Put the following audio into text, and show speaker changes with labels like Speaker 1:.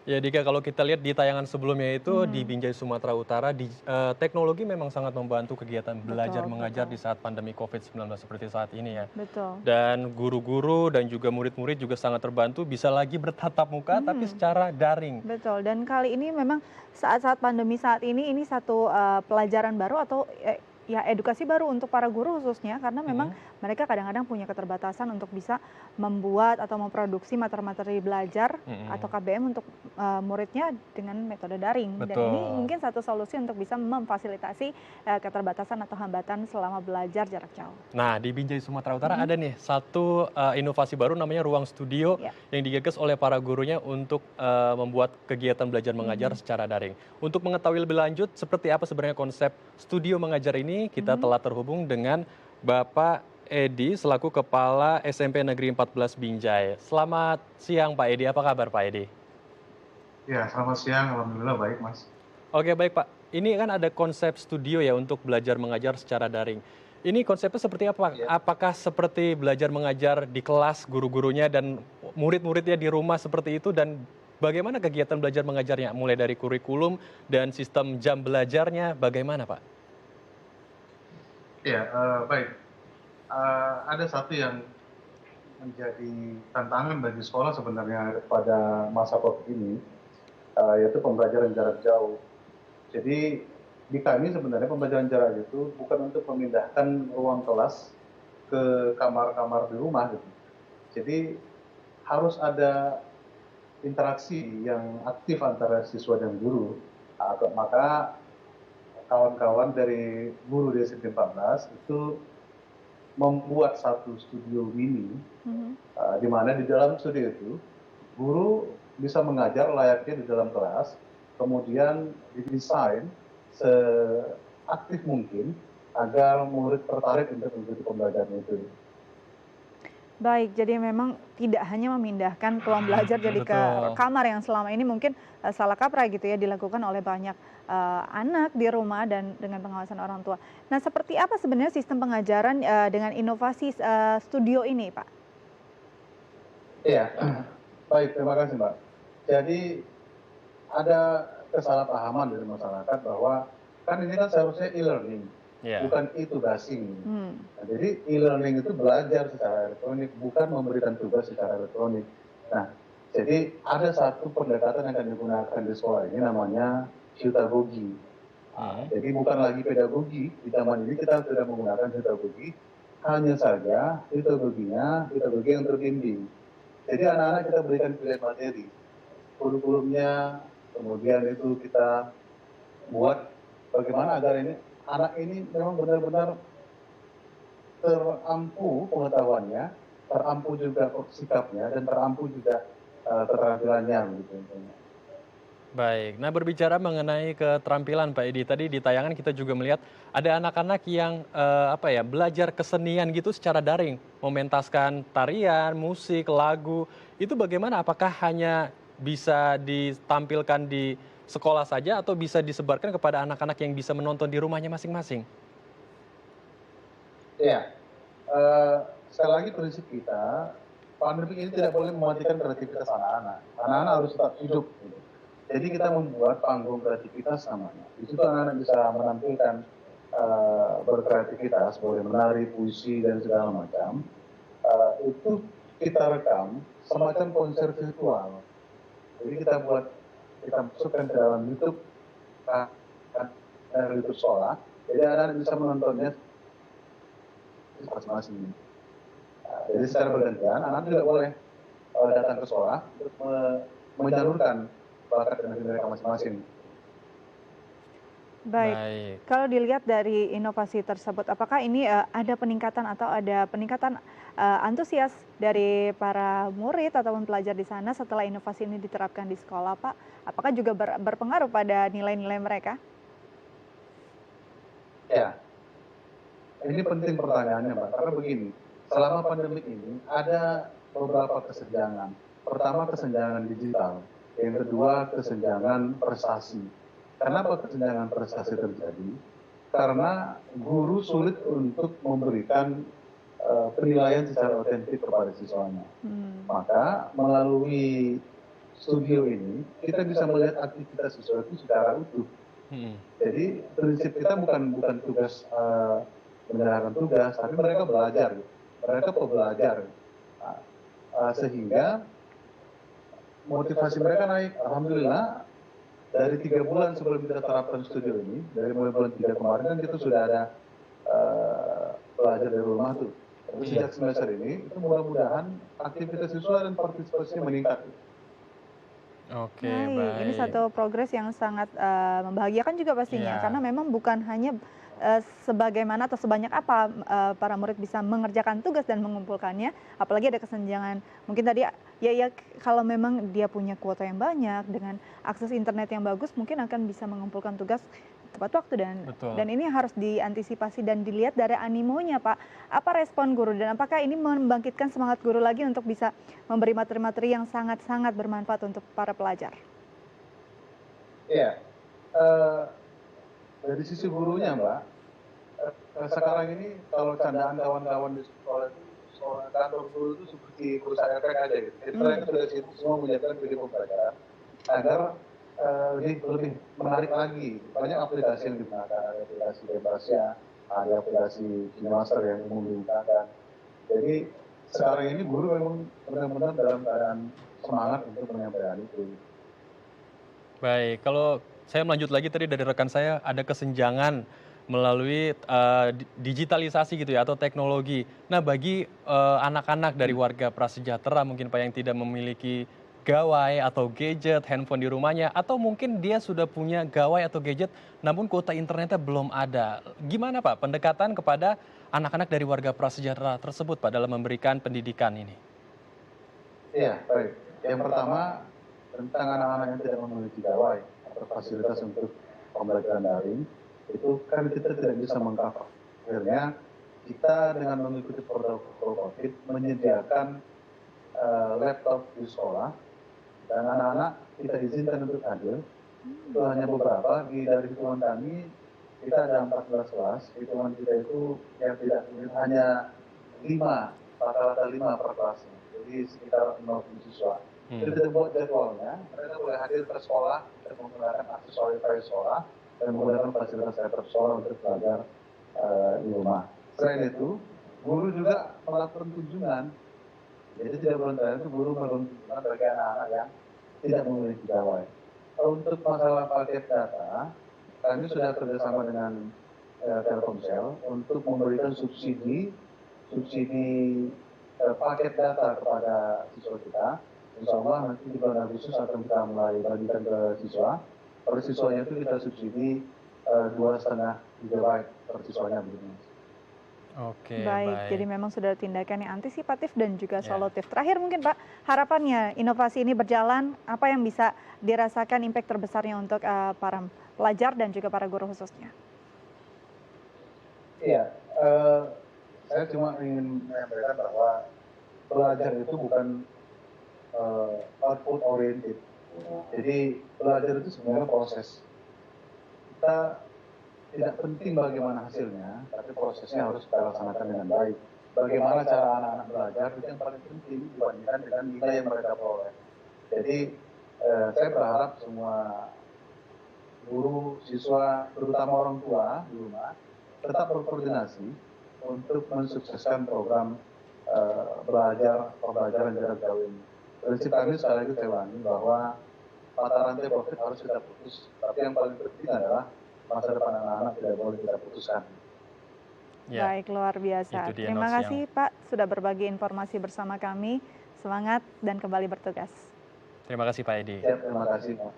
Speaker 1: Ya Dika, kalau kita lihat di tayangan sebelumnya itu di
Speaker 2: Mhm,
Speaker 1: Binjai Sumatera Utara, teknologi memang sangat membantu kegiatan belajar
Speaker 2: betul
Speaker 1: mengajar
Speaker 2: betul
Speaker 1: di saat pandemi COVID-19 seperti saat ini ya.
Speaker 2: betul.
Speaker 1: Dan guru-guru dan juga murid-murid juga sangat terbantu bisa lagi bertatap muka tapi
Speaker 2: Mhm,
Speaker 1: secara daring.
Speaker 2: betul dan kali ini memang saat-saat pandemi saat ini satu, pelajaran baru atau, ya edukasi baru untuk para guru khususnya karena memang
Speaker 1: Mhm,
Speaker 2: mereka kadang-kadang punya keterbatasan untuk bisa membuat atau memproduksi materi-materi belajar atau
Speaker 1: mhm,
Speaker 2: KBM untuk, muridnya dengan metode daring dan ini
Speaker 1: betul.
Speaker 2: mungkin satu solusi untuk bisa memfasilitasi, keterbatasan atau hambatan selama belajar jarak jauh.
Speaker 1: Nah, di Binjai Sumatera Utara
Speaker 2: Mhm,
Speaker 1: ada nih satu, inovasi baru namanya ruang studio
Speaker 2: ya,
Speaker 1: yang digagas oleh para gurunya untuk, membuat kegiatan belajar mengajar
Speaker 2: mhm
Speaker 1: secara daring. Untuk mengetahui lebih lanjut seperti apa sebenarnya konsep studio mengajar ini, kita
Speaker 2: mhm.
Speaker 1: telah terhubung dengan Bapak Edi selaku Kepala SMP Negeri 14 Binjai. Selamat siang Pak Edi, apa kabar Pak Edi?
Speaker 3: Ya, selamat siang. Alhamdulillah baik, Mas.
Speaker 1: Oke baik Pak, ini kan ada konsep studio ya untuk belajar mengajar secara daring. Ini konsepnya seperti apa?
Speaker 3: Iya.
Speaker 1: Apakah seperti belajar mengajar di kelas guru-gurunya dan murid-muridnya di rumah seperti itu dan bagaimana kegiatan belajar mengajarnya? Mulai dari kurikulum dan sistem jam belajarnya bagaimana Pak?
Speaker 3: Iya, baik. Ada satu yang menjadi tantangan bagi sekolah sebenarnya pada masa Covid ini, yaitu pembelajaran jarak jauh. Jadi di kami sebenarnya pembelajaran jarak itu bukan untuk memindahkan ruang kelas ke kamar-kamar di rumah gitu. Jadi harus ada interaksi yang aktif antara siswa dan guru. Maka kawan-kawan dari guru di SMP 14 itu membuat satu studio mini,
Speaker 2: mhm.
Speaker 3: di mana di dalam studio itu guru bisa mengajar layaknya di dalam kelas, kemudian didesain seaktif mungkin agar murid tertarik untuk mengikuti pembelajaran itu.
Speaker 2: Baik, jadi memang tidak hanya memindahkan ruang belajar jadi ke
Speaker 1: Betul.
Speaker 2: kamar yang selama ini mungkin, salah kaprah gitu ya dilakukan oleh banyak, anak di rumah dan dengan pengawasan orang tua. Nah, seperti apa sebenarnya sistem pengajaran, dengan inovasi, studio ini, Pak?
Speaker 3: Iya, baik, terima kasih Mbak. Jadi ada kesalahpahaman dari masyarakat bahwa kan ini kan seharusnya e-learning,
Speaker 1: Ya.
Speaker 3: bukan e-tugasing.
Speaker 2: Hmm,
Speaker 3: Nah, jadi e-learning itu belajar secara elektronik, bukan memberikan tugas secara elektronik. Nah, jadi ada satu pendekatan yang akan digunakan di sekolah ini namanya pedagogi.
Speaker 1: Mhm.
Speaker 3: Jadi bukan lagi pedagogi, di zaman ini kita sudah menggunakan pedagogi, hanya saja pedagogi yang terbimbing. Jadi anak-anak kita berikan pilihan materi, kurikulumnya, kemudian itu kita buat bagaimana agar ini anak ini memang benar-benar terampu pengetahuannya, terampu juga sikapnya, dan terampu juga keterampilannya gitu.
Speaker 1: Baik. Nah, berbicara mengenai keterampilan Pak Edi, tadi di tayangan kita juga melihat ada anak-anak yang, apa ya, belajar kesenian gitu secara daring, mementaskan tarian, musik, lagu. Itu bagaimana? Apakah hanya bisa ditampilkan di sekolah saja atau bisa disebarkan kepada anak-anak yang bisa menonton di rumahnya masing-masing?
Speaker 3: Ya, sekali lagi prinsip kita, pandemi ini tidak boleh mematikan kreativitas anak-anak. Anak-anak harus tetap hidup. Gitu. Jadi kita membuat panggung kreativitas namanya. Di situ anak-anak bisa menampilkan berkreativitas, boleh menari, puisi dan segala macam. Itu kita rekam semacam konser virtual. Jadi kita masukkan ke dalam YouTube, dari YouTube sekolah. Jadi anak-anak bisa menontonnya masing-masing. Jadi secara bergantian, anak juga boleh datang ke sekolah untuk menyalurkan bakat dan minat mereka masing-masing.
Speaker 2: baik.
Speaker 1: Baik.
Speaker 2: Kalau dilihat dari inovasi tersebut, apakah ini, ada peningkatan atau ada peningkatan, antusias dari para murid ataupun pelajar di sana setelah inovasi ini diterapkan di sekolah, Pak? Apakah juga berpengaruh pada nilai-nilai mereka?
Speaker 3: Ya, ini penting pertanyaannya, Mbak, karena begini, selama pandemi ini ada beberapa kesenjangan. Pertama, kesenjangan digital. Yang kedua, kesenjangan prestasi. Kenapa kesenjangan prestasi terjadi? Karena guru sulit untuk memberikan penilaian secara otentik kepada siswanya.
Speaker 2: Hmm,
Speaker 3: Maka melalui studio ini, kita bisa melihat aktivitas siswa itu secara utuh.
Speaker 1: Hmm.
Speaker 3: Jadi prinsip kita bukan tugas menjalankan tugas, tapi mereka belajar, mereka pembelajar. Nah, sehingga motivasi mereka naik. Alhamdulillah dari 3 bulan sebelum kita terapkan studio ini, dari mulai bulan 3 kemarin kan kita sudah ada belajar dari rumah tuh. Tapi sejak semester ini, itu mudah-mudahan aktivitas siswa dan partisipasinya meningkat.
Speaker 1: Oke,
Speaker 2: Baik, ini
Speaker 1: baik.
Speaker 2: satu progres yang sangat membahagiakan juga pastinya,
Speaker 1: Iya,
Speaker 2: karena memang bukan hanya sebagaimana atau sebanyak apa para murid bisa mengerjakan tugas dan mengumpulkannya, apalagi ada kesenjangan. Mungkin tadi ya kalau memang dia punya kuota yang banyak dengan akses internet yang bagus, mungkin akan bisa mengumpulkan tugas tepat waktu
Speaker 1: betul.
Speaker 2: dan ini harus diantisipasi dan dilihat dari animonya, Pak. Apa respon guru dan apakah ini membangkitkan semangat guru lagi untuk bisa memberi materi-materi yang sangat-sangat bermanfaat untuk para pelajar?
Speaker 3: Iya, dari sisi gurunya Mbak, sekarang ini kalau candaan kawan-kawan di sekolah itu, sekolah kantor guru itu seperti perusahaan efek aja gitu. Jadi mereka sudah siap semua menyiapkan video pembelajaran agar lebih menarik lagi. Banyak aplikasi yang digunakan, ada aplikasi Bebasya, ada aplikasi Kinemaster yang umum digunakan. Jadi sekarang ini guru memang benar-benar dalam keadaan semangat untuk menyampaikan itu.
Speaker 1: Baik, kalau saya melanjut lagi tadi dari rekan saya ada kesenjangan melalui digitalisasi gitu ya atau teknologi. Nah, bagi anak-anak dari warga prasejahtera mungkin Pak yang tidak memiliki gawai atau gadget, handphone di rumahnya, atau mungkin dia sudah punya gawai atau gadget namun kuota internetnya belum ada. Gimana Pak pendekatan kepada anak-anak dari warga prasejahtera tersebut Pak dalam memberikan pendidikan ini?
Speaker 3: Iya, baik. Yang pertama, tentang anak-anak yang tidak memiliki gawai atau fasilitas untuk pembelajaran daring, itu kan kita tidak bisa mengcover. Akhirnya, kita dengan mengikuti protokol COVID menyediakan laptop di sekolah, dan anak-anak kita izinkan untuk hadir. Itu hanya beberapa, dari hitungan kami, kita ada 14 kelas, hitungan kita itu yang tidak hanya 5, rata-rata 5 per kelasnya. Jadi sekitar 50 siswa. Jadi kita buat jadwalnya, mereka boleh hadir ke sekolah dan menggunakan akses wifi sekolah dan menggunakan fasilitas laptop sekolah untuk belajar di rumah. Selain itu, guru juga melakukan kunjungan. Jadi tidak volunteer itu guru melakukan kunjungan bagi anak-anak yang tidak memiliki gawai. Untuk masalah paket data, kami sudah kerjasama dengan Telkomsel untuk memberikan subsidi paket data kepada siswa kita. Insya Allah nanti di bulan Agustus akan kita mulai bagikan ke siswa. Per siswanya itu kita subsidi 2,5 GB per siswanya begitu.
Speaker 1: Oke,
Speaker 2: Baik, jadi
Speaker 1: baik.
Speaker 2: memang sudah ada tindakan yang antisipatif dan juga
Speaker 1: Ya.
Speaker 2: solutif. Terakhir mungkin Pak, harapannya inovasi ini berjalan, apa yang bisa dirasakan impact terbesarnya untuk para pelajar dan juga para guru khususnya?
Speaker 3: Iya, saya cuma ingin menyampaikan bahwa belajar itu bukan output oriented. Jadi belajar itu sebenarnya proses. Kita tidak penting bagaimana hasilnya, tapi prosesnya harus kita laksanakan dengan baik. Bagaimana cara anak-anak belajar itu yang paling penting dibandingkan dengan nilai yang mereka peroleh. Jadi saya berharap semua guru, siswa, terutama orang tua di rumah tetap berkoordinasi untuk mensukseskan program pembelajaran jarak jauh ini. Prinsip kami sekali lagi saya ulangi bahwa mata rantai COVID harus kita putus, tapi yang paling penting adalah masa depan anak-anak tidak boleh kita putuskan.
Speaker 1: Ya,
Speaker 2: Baik, luar
Speaker 1: itu
Speaker 2: biasa.
Speaker 1: dia
Speaker 2: Terima
Speaker 1: notes yang
Speaker 2: kasih Pak sudah berbagi informasi bersama kami. Semangat dan kembali bertugas.
Speaker 1: terima kasih Pak Edi.
Speaker 3: Ya, terima kasih Pak.